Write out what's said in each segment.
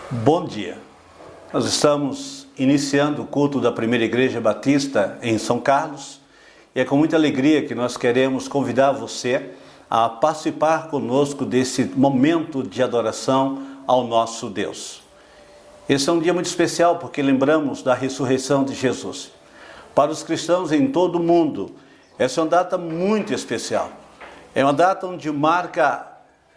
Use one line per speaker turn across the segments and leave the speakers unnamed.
Bom dia. Nós estamos iniciando o culto da Primeira Igreja Batista em São Carlos e é com muita alegria que nós queremos convidar você a participar conosco desse momento de adoração ao nosso Deus. Esse é um dia muito especial porque lembramos da ressurreição de Jesus. Para os cristãos em todo o mundo, essa é uma data muito especial. É uma data onde marca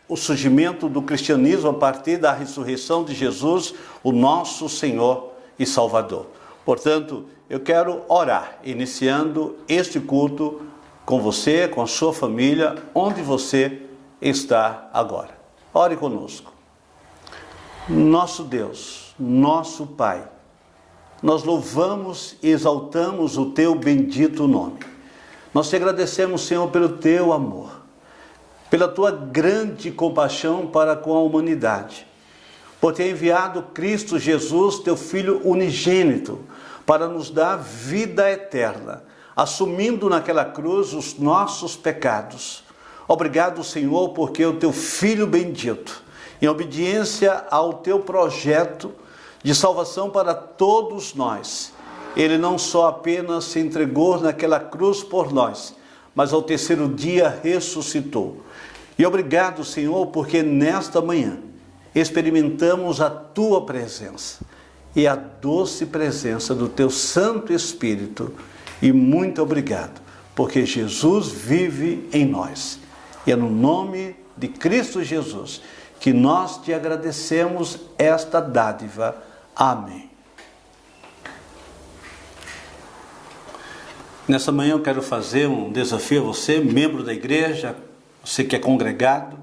o surgimento do cristianismo a partir da ressurreição de Jesus, o nosso Senhor e Salvador. Portanto, eu quero orar, iniciando este culto com você, com a sua família, onde você está agora. Ore conosco. Nosso Deus, nosso Pai, nós louvamos e exaltamos o Teu bendito nome. Nós te agradecemos, Senhor, pelo Teu amor, pela Tua grande compaixão para com a humanidade, por ter enviado Cristo Jesus, Teu Filho unigênito, para nos dar vida eterna, assumindo naquela cruz os nossos pecados. Obrigado, Senhor, porque o Teu Filho bendito, em obediência ao Teu projeto de salvação para todos nós, Ele não só apenas se entregou naquela cruz por nós, mas ao terceiro dia ressuscitou. E obrigado, Senhor, porque nesta manhã experimentamos a Tua presença e a doce presença do Teu Santo Espírito. E muito obrigado, porque Jesus vive em nós. E é no nome de Cristo Jesus que nós te agradecemos esta dádiva. Amém. Nessa manhã eu quero fazer um desafio a você, membro da igreja, você que é congregado,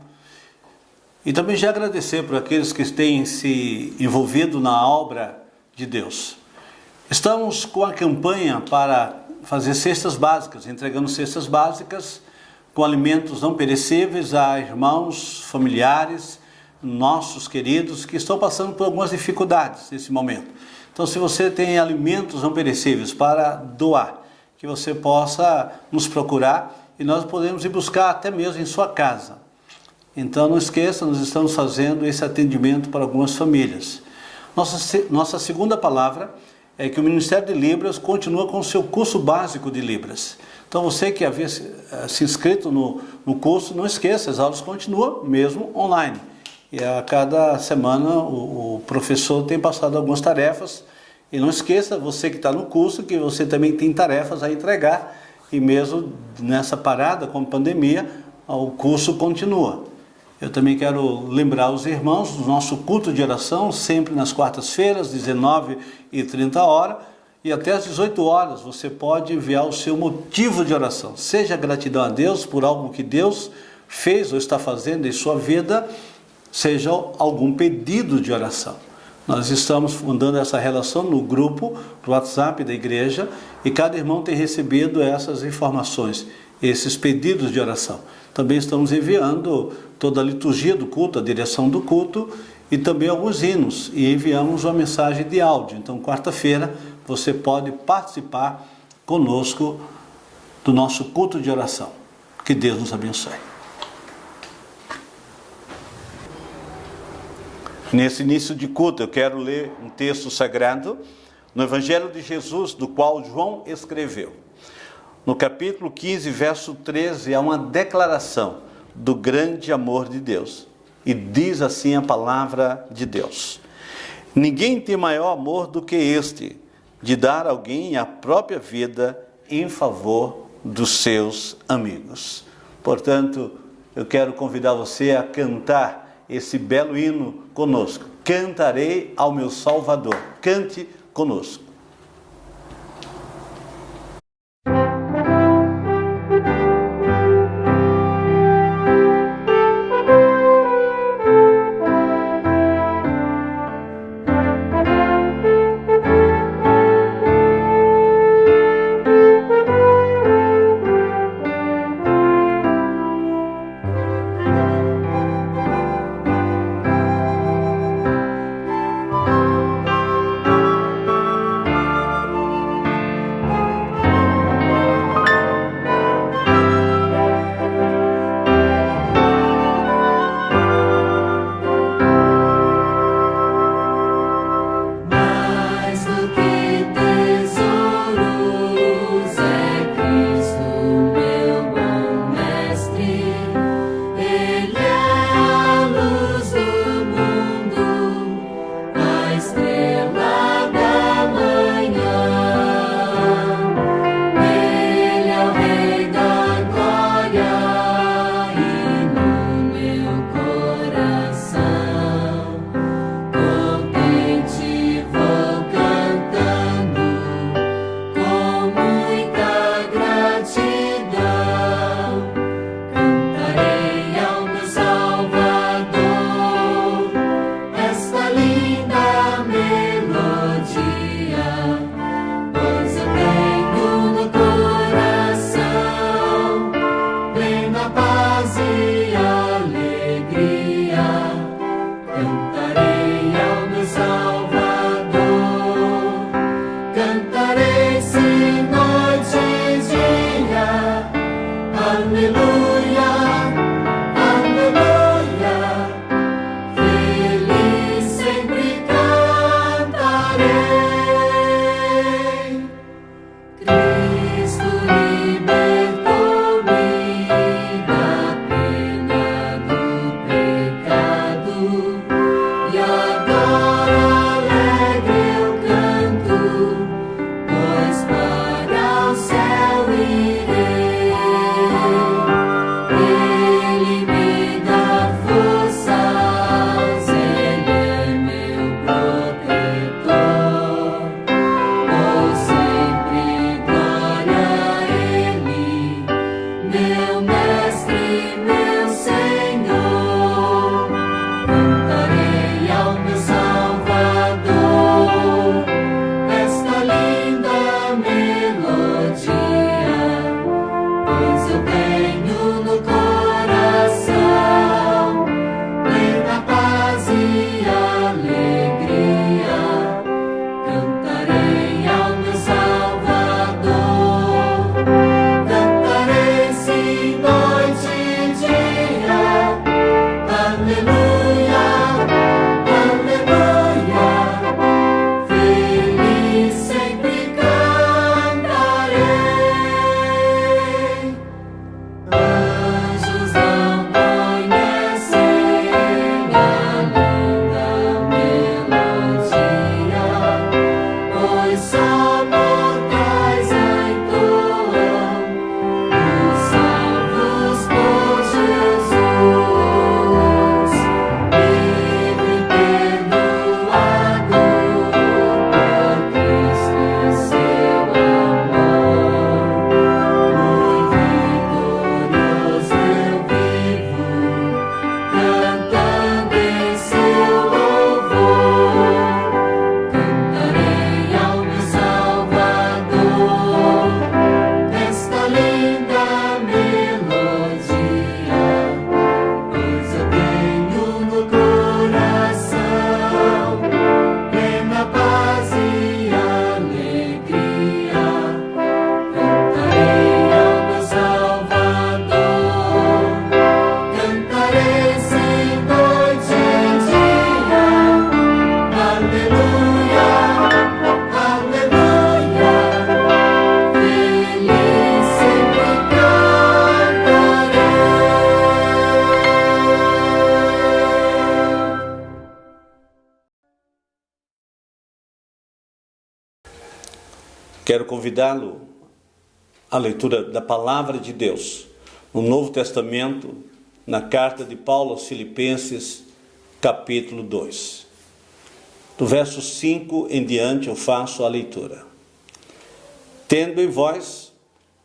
e também já agradecer por aqueles que têm se envolvido na obra de Deus. Estamos com a campanha para fazer cestas básicas, entregando cestas básicas com alimentos não perecíveis a irmãos, familiares, nossos queridos que estão passando por algumas dificuldades nesse momento. Então, se você tem alimentos não perecíveis para doar, que você possa nos procurar e nós podemos ir buscar até mesmo em sua casa. Então, não esqueça, nós estamos fazendo esse atendimento para algumas famílias. Nossa segunda palavra é que o Ministério de Libras continua com o seu curso básico de Libras. Então, você que havia se inscrito no curso, não esqueça, as aulas continuam mesmo online. E a cada semana o professor tem passado algumas tarefas. E não esqueça, você que está no curso, que você também tem tarefas a entregar. E mesmo nessa parada com a pandemia, o curso continua. Eu também quero lembrar os irmãos do nosso culto de oração, sempre nas quartas-feiras, 19h30, e até às 18 horas você pode enviar o seu motivo de oração. Seja gratidão a Deus por algo que Deus fez ou está fazendo em sua vida, seja algum pedido de oração. Nós estamos fundando essa relação no grupo do WhatsApp da igreja e cada irmão tem recebido essas informações, esses pedidos de oração. Também estamos enviando toda a liturgia do culto, a direção do culto e também alguns hinos e enviamos uma mensagem de áudio. Então, quarta-feira, você pode participar conosco do nosso culto de oração. Que Deus nos abençoe. Nesse início de culto, eu quero ler um texto sagrado no Evangelho de Jesus, do qual João escreveu. No capítulo 15, verso 13, há uma declaração do grande amor de Deus. E diz assim a palavra de Deus: ninguém tem maior amor do que este, de dar a alguém a própria vida em favor dos seus amigos. Portanto, eu quero convidar você a cantar esse belo hino conosco. Cantarei ao meu Salvador. Cante conosco. Quero convidá-lo à leitura da Palavra de Deus, no Novo Testamento, na carta de Paulo aos Filipenses, capítulo 2. Do verso 5 em diante eu faço a leitura. Tendo em vós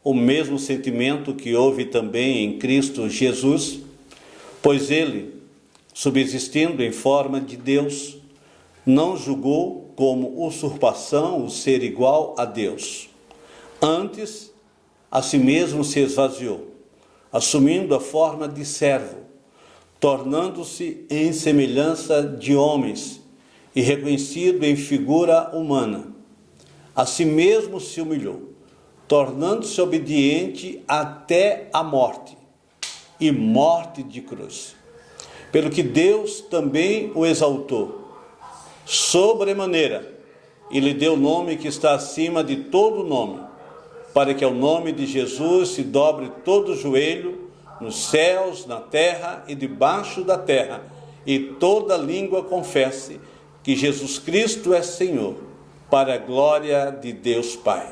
o mesmo sentimento que houve também em Cristo Jesus, pois ele, subsistindo em forma de Deus, não julgou como usurpação o ser igual a Deus. Antes, a si mesmo se esvaziou, assumindo a forma de servo, tornando-se em semelhança de homens e reconhecido em figura humana. A si mesmo se humilhou, tornando-se obediente até a morte, e morte de cruz. Pelo que Deus também o exaltou sobremaneira, e lhe deu o nome que está acima de todo nome, para que ao nome de Jesus se dobre todo o joelho, nos céus, na terra e debaixo da terra, e toda língua confesse que Jesus Cristo é Senhor, para a glória de Deus Pai.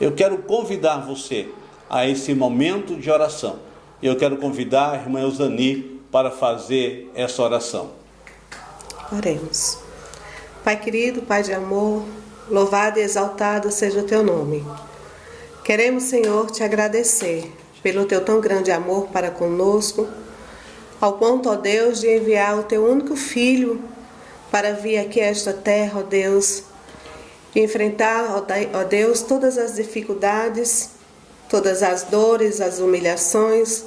Eu quero convidar você a esse momento de oração. Eu quero convidar a irmã Eusani para fazer essa oração.
Oremos. Pai querido, Pai de amor, louvado e exaltado seja o teu nome. Queremos, Senhor, te agradecer pelo teu tão grande amor para conosco, ao ponto, ó Deus, de enviar o teu único Filho para vir aqui a esta terra, ó Deus, e enfrentar, ó Deus, todas as dificuldades, todas as dores, as humilhações,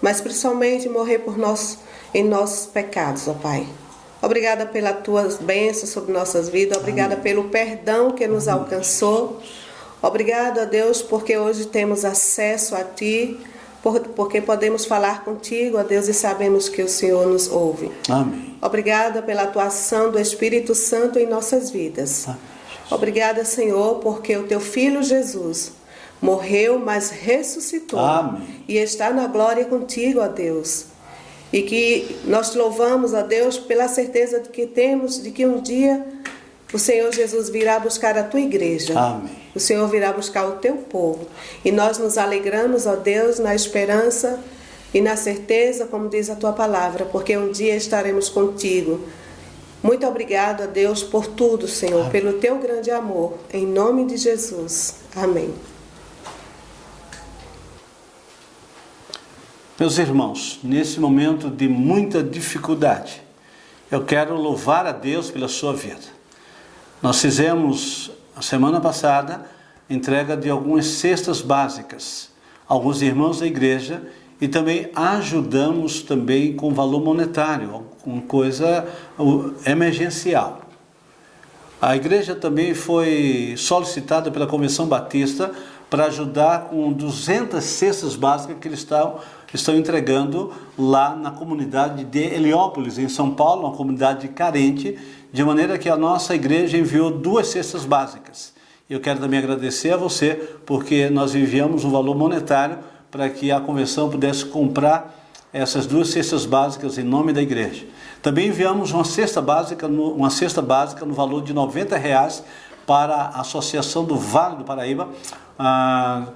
mas principalmente morrer por nós em nossos pecados, ó Pai. Obrigada pelas tuas bênçãos sobre nossas vidas, obrigada pelo perdão que nos alcançou, obrigada, ó Deus, porque hoje temos acesso a Ti, porque podemos falar contigo, ó Deus, e sabemos que o Senhor nos ouve.
Amém.
Obrigada pela atuação do Espírito Santo em nossas vidas.
Amém.
Obrigada, Senhor, porque o teu Filho Jesus morreu, mas ressuscitou.
Amém.
E está na glória contigo, ó Deus. E que nós te louvamos, ó Deus, pela certeza de que temos, de que um dia o Senhor Jesus virá buscar a tua igreja.
Amém.
O Senhor virá buscar o teu povo. E nós nos alegramos, ó Deus, na esperança e na certeza, como diz a tua palavra, porque um dia estaremos contigo. Muito obrigado, ó Deus, por tudo, Senhor,
Amém.
pelo teu grande amor. Em nome de Jesus. Amém.
Meus irmãos, nesse momento de muita dificuldade, eu quero louvar a Deus pela sua vida. Nós fizemos, a semana passada, entrega de algumas cestas básicas a alguns irmãos da igreja e também ajudamos também com valor monetário, com coisa emergencial. A igreja também foi solicitada pela Convenção Batista para ajudar com 200 cestas básicas que eles estão entregando lá na comunidade de Heliópolis, em São Paulo, uma comunidade carente, de maneira que a nossa igreja enviou 2 cestas básicas. Eu quero também agradecer a você, porque nós enviamos um valor monetário para que a convenção pudesse comprar essas 2 cestas básicas em nome da igreja. Também enviamos uma cesta básica no valor de R$90 para a Associação do Vale do Paraíba,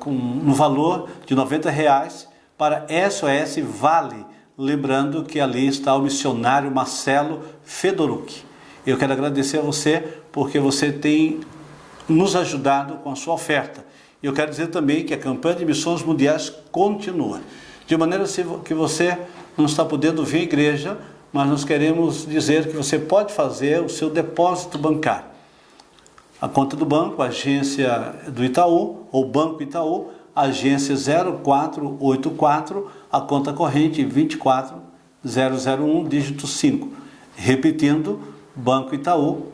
no valor de R$90 para SOS Vale, lembrando que ali está o missionário Marcelo Fedoruk. Eu quero agradecer a você porque você tem nos ajudado com a sua oferta. Eu quero dizer também que a campanha de missões mundiais continua, de maneira que você não está podendo vir à igreja, mas nós queremos dizer que você pode fazer o seu depósito bancário. A conta do banco, agência do Itaú, ou Banco Itaú, agência 0484, a conta corrente 24001, dígito 5. Repetindo, Banco Itaú,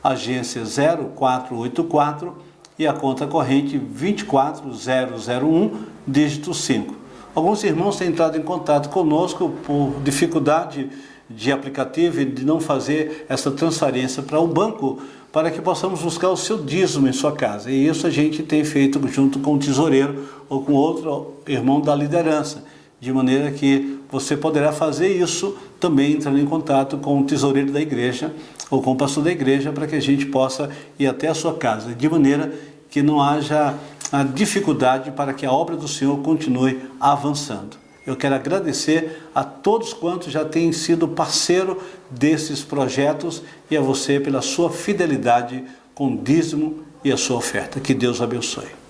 agência 0484 e a conta corrente 24001, dígito 5. Alguns irmãos têm entrado em contato conosco por dificuldade de aplicativo e de não fazer essa transferência para o banco, para que possamos buscar o seu dízimo em sua casa. E isso a gente tem feito junto com o tesoureiro ou com outro irmão da liderança, de maneira que você poderá fazer isso também entrando em contato com o tesoureiro da igreja ou com o pastor da igreja, para que a gente possa ir até a sua casa, de maneira que não haja a dificuldade para que a obra do Senhor continue avançando. Eu quero agradecer a todos quantos já têm sido parceiro desses projetos e a você pela sua fidelidade com o dízimo e a sua oferta. Que Deus abençoe.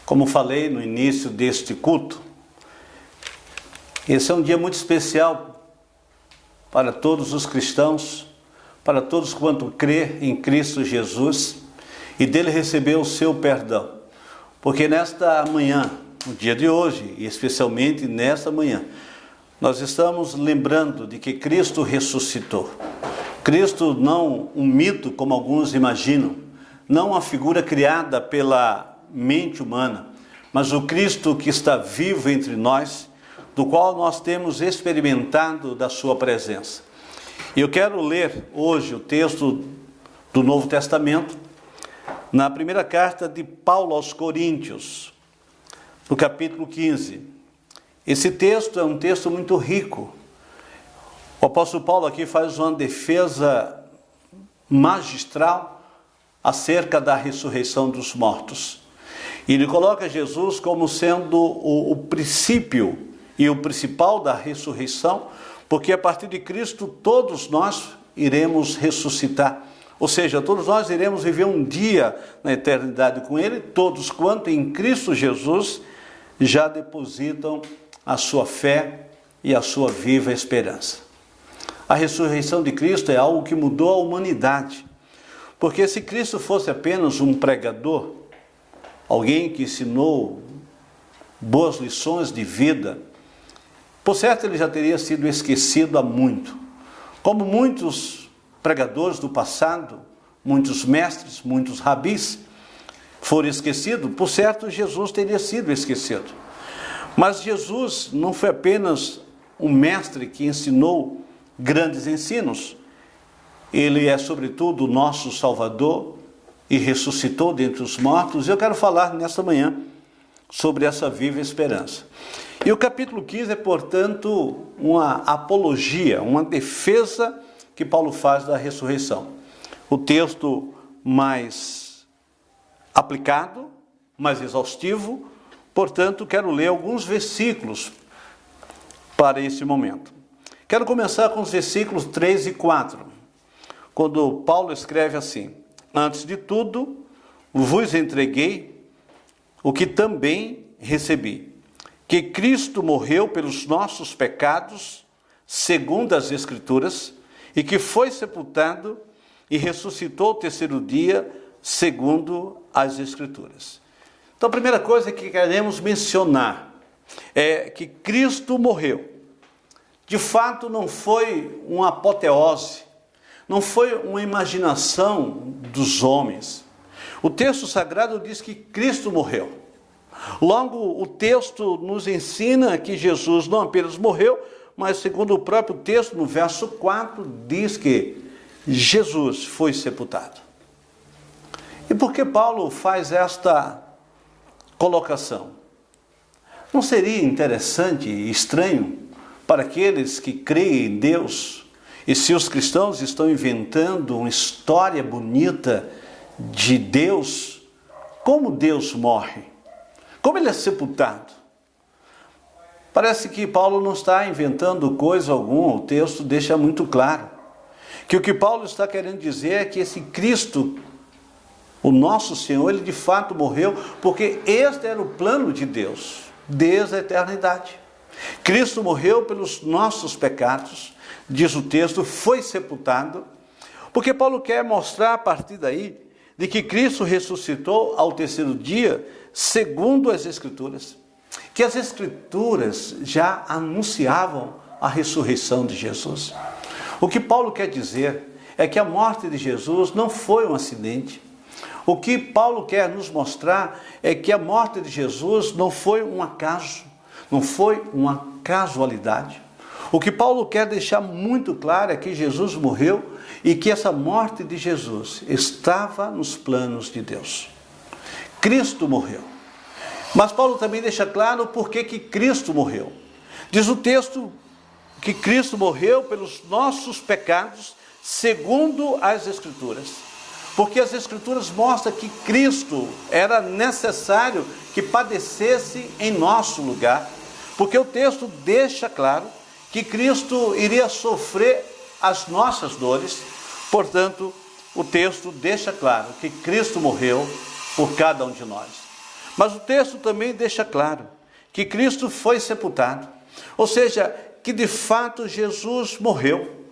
Como falei no início deste culto, esse é um dia muito especial para todos os cristãos, para todos quanto crê em Cristo Jesus e dele receber o seu perdão. Porque nesta manhã, no dia de hoje, e especialmente nesta manhã, nós estamos lembrando de que Cristo ressuscitou. Cristo não um mito, como alguns imaginam, não uma figura criada pela mente humana, mas o Cristo que está vivo entre nós, do qual nós temos experimentado da sua presença. E eu quero ler hoje o texto do Novo Testamento, na primeira carta de Paulo aos Coríntios, no capítulo 15. Esse texto é um texto muito rico. O apóstolo Paulo aqui faz uma defesa magistral acerca da ressurreição dos mortos. E ele coloca Jesus como sendo o princípio e o principal da ressurreição, porque a partir de Cristo todos nós iremos ressuscitar. Ou seja, todos nós iremos viver um dia na eternidade com Ele, todos quanto em Cristo Jesus já depositam a sua fé e a sua viva esperança. A ressurreição de Cristo é algo que mudou a humanidade, porque se Cristo fosse apenas um pregador, alguém que ensinou boas lições de vida, por certo ele já teria sido esquecido há muito. Como muitos pregadores do passado, muitos mestres, muitos rabis foram esquecidos, por certo Jesus teria sido esquecido. Mas Jesus não foi apenas um mestre que ensinou grandes ensinos. Ele é sobretudo o nosso Salvador e ressuscitou dentre os mortos. Eu quero falar nesta manhã sobre essa viva esperança. E o capítulo 15 é, portanto, uma apologia, uma defesa que Paulo faz da ressurreição. O texto mais aplicado, mais exaustivo, portanto, quero ler alguns versículos para esse momento. Quero começar com os versículos 3 e 4, quando Paulo escreve assim: antes de tudo, vos entreguei o que também recebi, que Cristo morreu pelos nossos pecados, segundo as Escrituras, e que foi sepultado e ressuscitou ao terceiro dia, segundo as Escrituras. Então, a primeira coisa que queremos mencionar é que Cristo morreu. De fato, não foi uma apoteose, não foi uma imaginação dos homens. O texto sagrado diz que Cristo morreu. Logo, o texto nos ensina que Jesus não apenas morreu, mas segundo o próprio texto, no verso 4, diz que Jesus foi sepultado. E por que Paulo faz esta colocação? Não seria interessante e estranho para aqueles que creem em Deus, e se os cristãos estão inventando uma história bonita de Deus, como Deus morre, como ele é sepultado? Parece que Paulo não está inventando coisa alguma, o texto deixa muito claro que o que Paulo está querendo dizer é que esse Cristo, o nosso Senhor, ele de fato morreu, porque este era o plano de Deus, desde a eternidade. Cristo morreu pelos nossos pecados, diz o texto, foi sepultado, porque Paulo quer mostrar a partir daí de que Cristo ressuscitou ao terceiro dia, segundo as Escrituras, que as Escrituras já anunciavam a ressurreição de Jesus. O que Paulo quer dizer é que a morte de Jesus não foi um acidente. O que Paulo quer nos mostrar é que a morte de Jesus não foi um acaso, não foi uma casualidade. O que Paulo quer deixar muito claro é que Jesus morreu e que essa morte de Jesus estava nos planos de Deus. Cristo morreu. Mas Paulo também deixa claro por que Cristo morreu. Diz o texto que Cristo morreu pelos nossos pecados, segundo as Escrituras. Porque as Escrituras mostram que Cristo era necessário que padecesse em nosso lugar. Porque o texto deixa claro que Cristo iria sofrer as nossas dores. Portanto, o texto deixa claro que Cristo morreu por cada um de nós. Mas o texto também deixa claro que Cristo foi sepultado. Ou seja, que de fato Jesus morreu.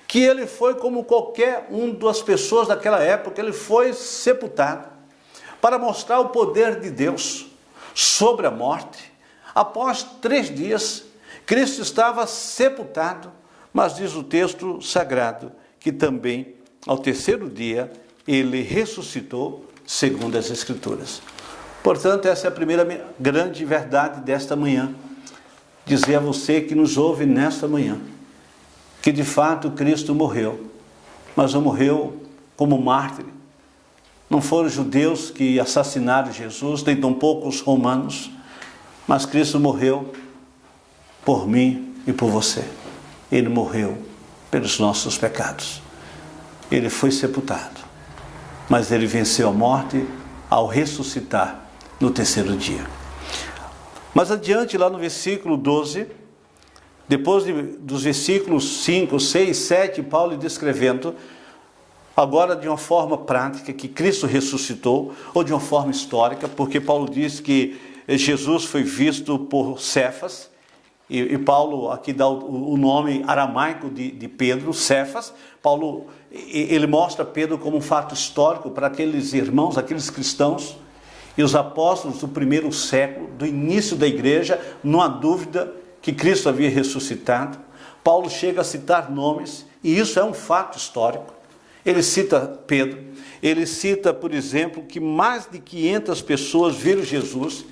Que ele foi como qualquer um das pessoas daquela época, ele foi sepultado. Para mostrar o poder de Deus sobre a morte. Após 3 dias, Cristo estava sepultado, mas diz o texto sagrado que também, ao terceiro dia, ele ressuscitou, segundo as Escrituras. Portanto, essa é a primeira grande verdade desta manhã. Dizer a você que nos ouve nesta manhã, que de fato Cristo morreu, mas não morreu como mártir. Não foram os judeus que assassinaram Jesus, nem tampouco os romanos, mas Cristo morreu por mim e por você. Ele morreu pelos nossos pecados. Ele foi sepultado, mas ele venceu a morte ao ressuscitar no terceiro dia. Mas adiante, lá no versículo 12, depois dos versículos 5, 6, 7, Paulo descrevendo, agora de uma forma prática, que Cristo ressuscitou, ou de uma forma histórica, porque Paulo diz que Jesus foi visto por Cefas, e Paulo aqui dá o nome aramaico de Pedro, Cefas. Paulo, ele mostra Pedro como um fato histórico para aqueles irmãos, aqueles cristãos, e os apóstolos do primeiro século, do início da igreja, não há dúvida que Cristo havia ressuscitado. Paulo chega a citar nomes, e isso é um fato histórico. Ele cita Pedro, ele cita, por exemplo, que mais de 500 pessoas viram Jesus,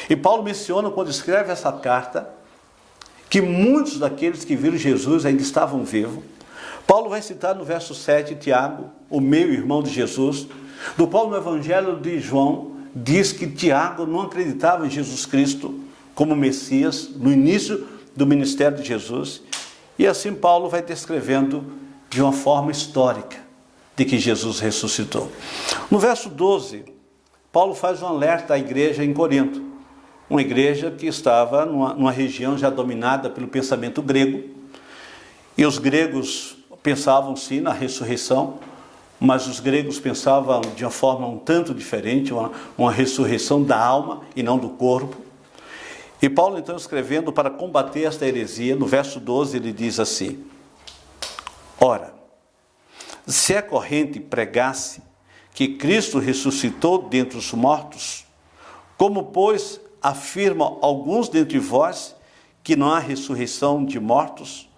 e Paulo menciona, quando escreve essa carta, que muitos daqueles que viram Jesus ainda estavam vivos. Paulo vai citar no verso 7, Tiago, o meio irmão de Jesus, do qual no Evangelho de João diz que Tiago não acreditava em Jesus Cristo como Messias no início do ministério de Jesus. E assim Paulo vai descrevendo de uma forma histórica de que Jesus ressuscitou. No verso 12, Paulo faz um alerta à igreja em Corinto, uma igreja que estava numa região já dominada pelo pensamento grego, e os gregos pensavam sim na ressurreição, mas os gregos pensavam de uma forma um tanto diferente, uma ressurreição da alma e não do corpo. E Paulo, então, escrevendo para combater esta heresia, no verso 12 ele diz assim: ora, se a corrente pregasse que Cristo ressuscitou dentre os mortos, como, pois, afirmam alguns dentre vós que não há ressurreição de mortos?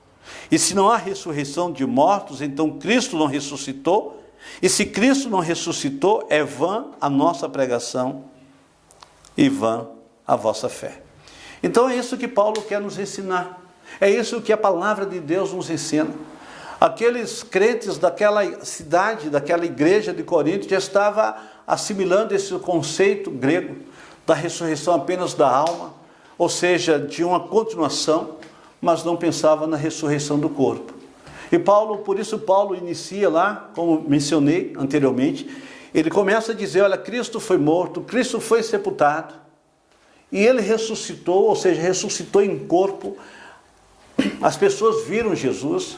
E se não há ressurreição de mortos, então Cristo não ressuscitou? E se Cristo não ressuscitou, é vã a nossa pregação e vã a vossa fé. Então é isso que Paulo quer nos ensinar. É isso que a palavra de Deus nos ensina. Aqueles crentes daquela cidade, daquela igreja de Corinto, já estavam assimilando esse conceito grego da ressurreição apenas da alma, ou seja, de uma continuação, mas não pensava na ressurreição do corpo. E Paulo, por isso Paulo inicia lá, como mencionei anteriormente, ele começa a dizer, olha, Cristo foi morto, Cristo foi sepultado, e ele ressuscitou, ou seja, ressuscitou em corpo. As pessoas viram Jesus,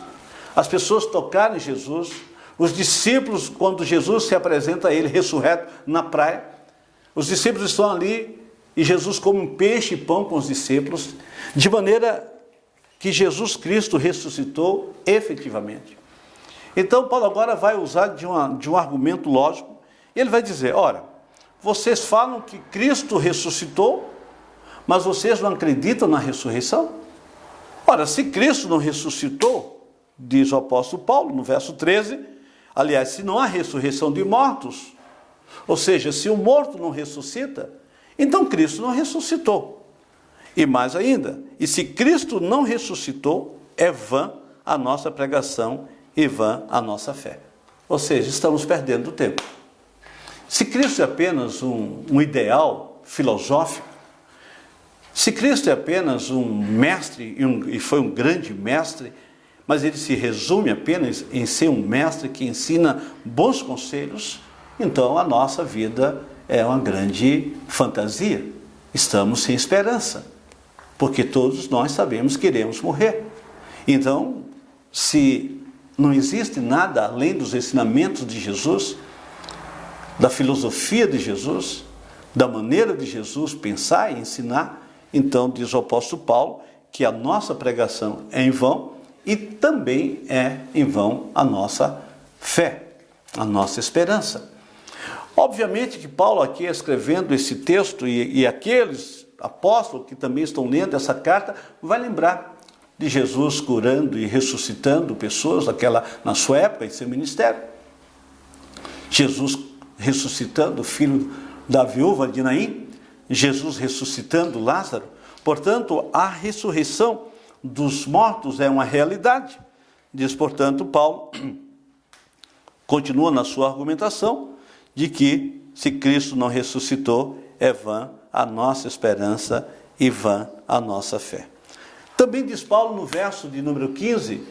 as pessoas tocaram em Jesus, os discípulos, quando Jesus se apresenta a ele ressurreto na praia, os discípulos estão ali e Jesus come um peixe e pão com os discípulos, de maneira que Jesus Cristo ressuscitou efetivamente. Então Paulo agora vai usar de um argumento lógico, e ele vai dizer, ora, vocês falam que Cristo ressuscitou, mas vocês não acreditam na ressurreição? Ora, se Cristo não ressuscitou, diz o apóstolo Paulo no verso 13, aliás, se não há ressurreição de mortos, ou seja, se o morto não ressuscita, então Cristo não ressuscitou. E mais ainda, e se Cristo não ressuscitou, é vã a nossa pregação e vã a nossa fé. Ou seja, estamos perdendo tempo. Se Cristo é apenas um ideal filosófico, se Cristo é apenas um mestre, e foi um grande mestre, mas ele se resume apenas em ser um mestre que ensina bons conselhos, então a nossa vida é uma grande fantasia. Estamos sem esperança, porque todos nós sabemos que iremos morrer. Então, se não existe nada além dos ensinamentos de Jesus, da filosofia de Jesus, da maneira de Jesus pensar e ensinar, então diz o apóstolo Paulo que a nossa pregação é em vão e também é em vão a nossa fé, a nossa esperança. Obviamente que Paulo aqui escrevendo esse texto e aqueles apóstolos que também estão lendo essa carta vai lembrar de Jesus curando e ressuscitando pessoas na sua época, em seu ministério. Jesus ressuscitando o filho da viúva de Naim, Jesus ressuscitando Lázaro. Portanto, a ressurreição dos mortos é uma realidade. Diz, portanto, Paulo, continua na sua argumentação, de que se Cristo não ressuscitou, é vã a nossa esperança e vã a nossa fé. Também diz Paulo no verso de número 15,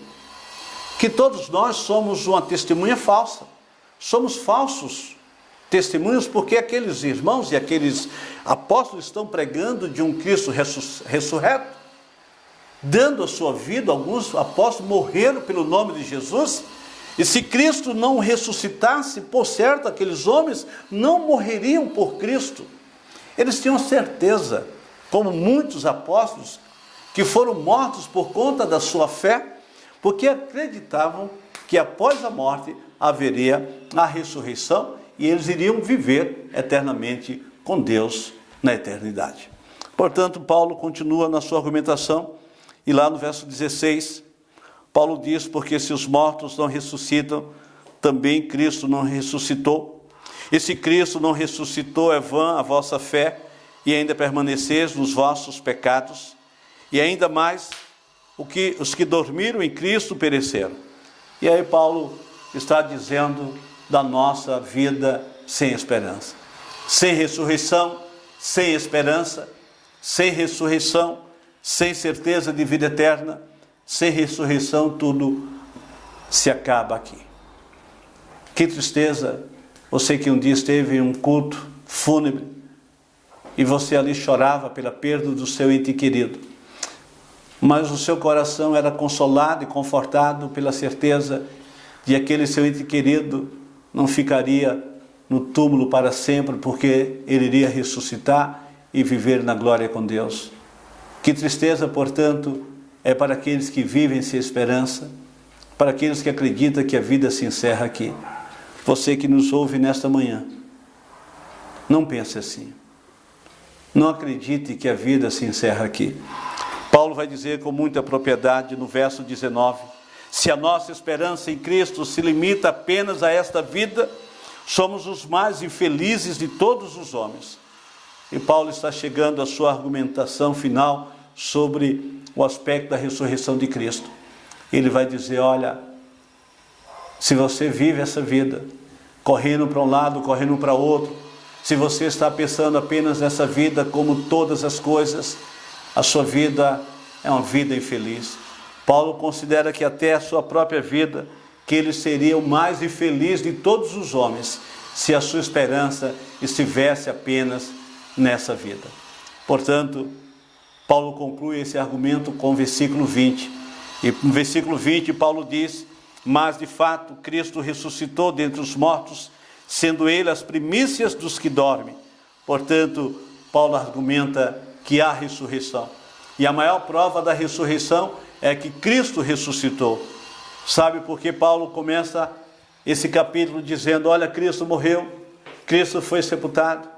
que todos nós somos uma testemunha falsa. Somos falsos testemunhos porque aqueles irmãos e aqueles apóstolos estão pregando de um Cristo ressurreto, dando a sua vida. Alguns apóstolos morreram pelo nome de Jesus, e se Cristo não ressuscitasse, por certo, aqueles homens não morreriam por Cristo. Eles tinham certeza, como muitos apóstolos, que foram mortos por conta da sua fé, porque acreditavam que após a morte haveria a ressurreição e eles iriam viver eternamente com Deus na eternidade. Portanto, Paulo continua na sua argumentação, e lá no verso 16, Paulo diz, porque se os mortos não ressuscitam, também Cristo não ressuscitou. E se Cristo não ressuscitou, é vã a vossa fé, e ainda permaneceis nos vossos pecados. E ainda mais, os que dormiram em Cristo pereceram. E aí Paulo está dizendo da nossa vida sem esperança. Sem ressurreição, sem esperança, sem ressurreição, sem certeza de vida eterna, sem ressurreição, tudo se acaba aqui. Que tristeza, você que um dia esteve em um culto fúnebre e você ali chorava pela perda do seu ente querido, mas o seu coração era consolado e confortado pela certeza de aquele seu ente querido não ficaria no túmulo para sempre, porque ele iria ressuscitar e viver na glória com Deus. Que tristeza, portanto, é para aqueles que vivem sem esperança, para aqueles que acreditam que a vida se encerra aqui. Você que nos ouve nesta manhã, não pense assim. Não acredite que a vida se encerra aqui. Paulo vai dizer com muita propriedade no verso 19, se a nossa esperança em Cristo se limita apenas a esta vida, somos os mais infelizes de todos os homens. E Paulo está chegando à sua argumentação final sobre o aspecto da ressurreição de Cristo. Ele vai dizer, olha, se você vive essa vida, correndo para um lado, correndo para outro, se você está pensando apenas nessa vida como todas as coisas, a sua vida é uma vida infeliz. Paulo considera que até a sua própria vida, que ele seria o mais infeliz de todos os homens, se a sua esperança estivesse apenas nessa vida. Portanto, Paulo conclui esse argumento com o versículo 20. E no versículo 20, Paulo diz, mas de fato Cristo ressuscitou dentre os mortos, sendo ele as primícias dos que dormem. Portanto, Paulo argumenta que há ressurreição. E a maior prova da ressurreição é que Cristo ressuscitou. Sabe por que Paulo começa esse capítulo dizendo, olha, Cristo morreu, Cristo foi sepultado,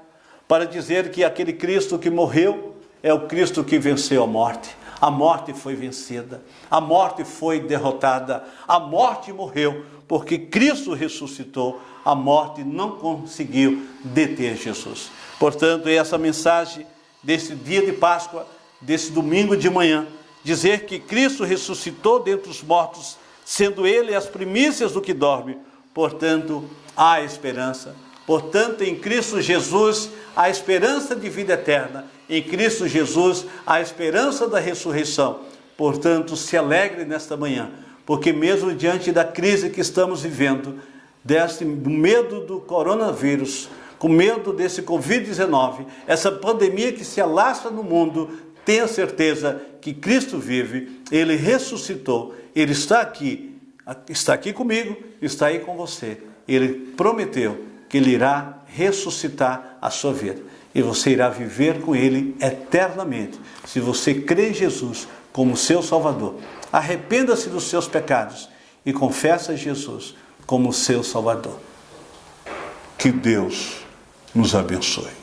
para dizer que aquele Cristo que morreu é o Cristo que venceu a morte. A morte foi vencida, a morte foi derrotada, a morte morreu, porque Cristo ressuscitou, a morte não conseguiu deter Jesus. Portanto, essa mensagem desse dia de Páscoa, desse domingo de manhã, dizer que Cristo ressuscitou dentre os mortos, sendo Ele as primícias do que dorme, portanto, há esperança. Portanto, em Cristo Jesus, há esperança de vida eterna. Em Cristo Jesus, há esperança da ressurreição. Portanto, se alegre nesta manhã, porque mesmo diante da crise que estamos vivendo, do medo do coronavírus, com medo desse Covid-19, essa pandemia que se alastra no mundo, tenha certeza que Cristo vive, Ele ressuscitou, Ele está aqui comigo, está aí com você. Ele prometeu que Ele irá ressuscitar a sua vida. E você irá viver com Ele eternamente, se você crê em Jesus como seu Salvador. Arrependa-se dos seus pecados e confessa Jesus como seu Salvador. Que Deus nos abençoe.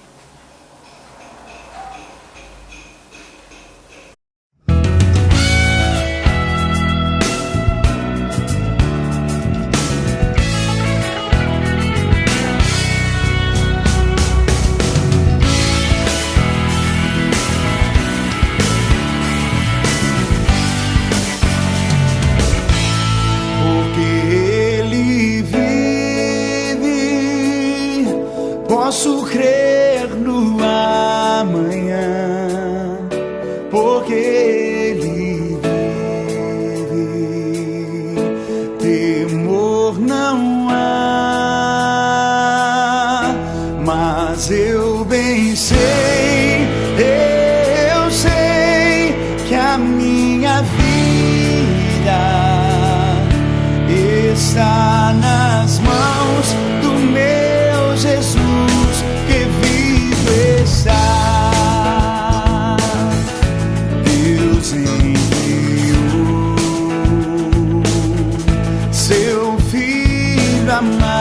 Posso crer no amanhã, porque Ele vive. Temor não há, mas eu bem sei, que a minha vida está nas mãos do meu Jesus. Deus enviou seu Filho amado.